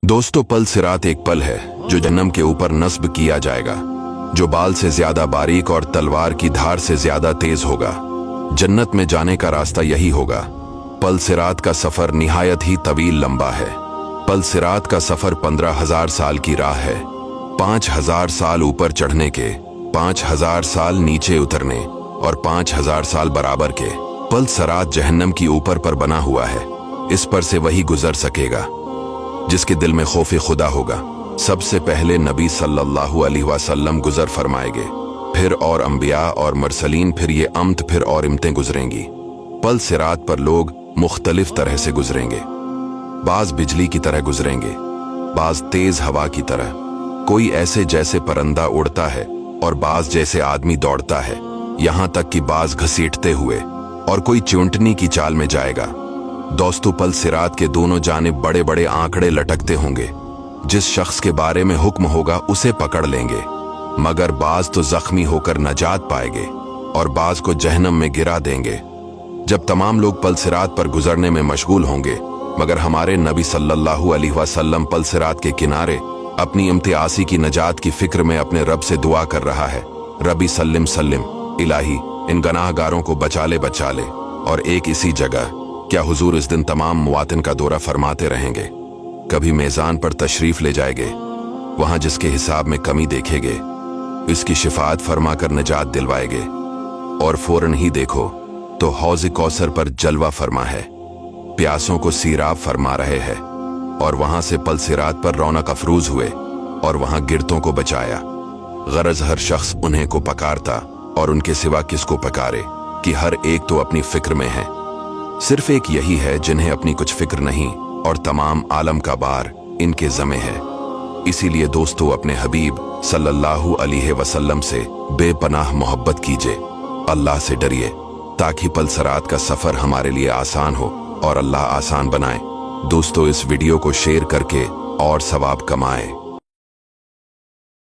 दोस्तों, पल सिरात एक पल है जो जहन्नम के ऊपर नस्ब किया जाएगा, जो बाल से ज्यादा बारीक और तलवार की धार से ज्यादा तेज होगा। जन्नत में जाने का रास्ता यही होगा। पल सिरात का सफर निहायत ही तवील लंबा है। पल सिरात का सफर 15,000 साल की राह है। 5,000 साल ऊपर चढ़ने के, 5,000 साल नीचे उतरने और 5,000 साल बराबर के। पल सिरात जहन्नम की ऊपर पर बना हुआ है। इस पर से वही गुजर सकेगा जिसके दिल में खौफ खुदा होगा। सबसे पहले नबी सल्लल्लाहु अलैहि वसल्लम गुजर फरमाएंगे, फिर और अंबिया और मरसलीन, फिर ये अम्त, फिर और इम्तें गुजरेंगी। पल सिरात पर लोग मुख्तलिफ तरह से गुजरेंगे। बाज बिजली की तरह गुजरेंगे, बाज तेज हवा की तरह। कोई ऐसे जैसे परंदा उड़ता है और बाज जैसे आदमी दौड़ता है, यहाँ तक कि बाज घसीटते हुए, और कोई चूंटनी की चाल में जाएगा। दोस्तों, पल सिरात के दोनों जानिब बड़े बड़े आंकड़े लटकते होंगे। जिस शख्स के बारे में हुक्म होगा उसे पकड़ लेंगे, मगर बाज तो जख्मी होकर नजात पाएंगे और बाज को जहन्नम में गिरा देंगे। जब तमाम लोग पल सिरात पर गुजरने में मशगूल होंगे, मगर हमारे नबी सल्लल्लाहु अलैहि वसल्लम पल सिरात के किनारे अपनी इम्तियासी की नजात की फिक्र में अपने रब से दुआ कर रहा है, रबी सल्लिम सल्लिम, इलाही इन गनाहगारों को बचा ले। और एक इसी जगह क्या हुजूर इस दिन तमाम मुवातिन का दौरा फरमाते रहेंगे। कभी मेज़ान पर तशरीफ ले जाएंगे, वहां जिसके हिसाब में कमी देखेंगे इसकी शिफात फरमाकर निजात दिलवाएंगे। और फौरन ही देखो तो हौज़ कौसर पर जलवा फरमा है, प्यासों को सीराब फरमा रहे हैं। और वहां से पल सिरात पर रौनक अफरूज हुए और वहां गिरतों को बचाया। गरज हर शख्स उन्हें को पकारता और उनके सिवा किसको पकारे, कि हर एक तो अपनी फिक्र में है। सिर्फ एक यही है जिन्हें अपनी कुछ फिक्र नहीं और तमाम आलम का बार इनके ज़मे है। इसीलिए दोस्तों, अपने हबीब सल्लल्लाहु अलैहि वसल्लम से बेपनाह मोहब्बत कीजिए, अल्लाह से डरिए, ताकि पल सिरात का सफर हमारे लिए आसान हो और अल्लाह आसान बनाए। दोस्तों, इस वीडियो को शेयर करके और सवाब कमाएं।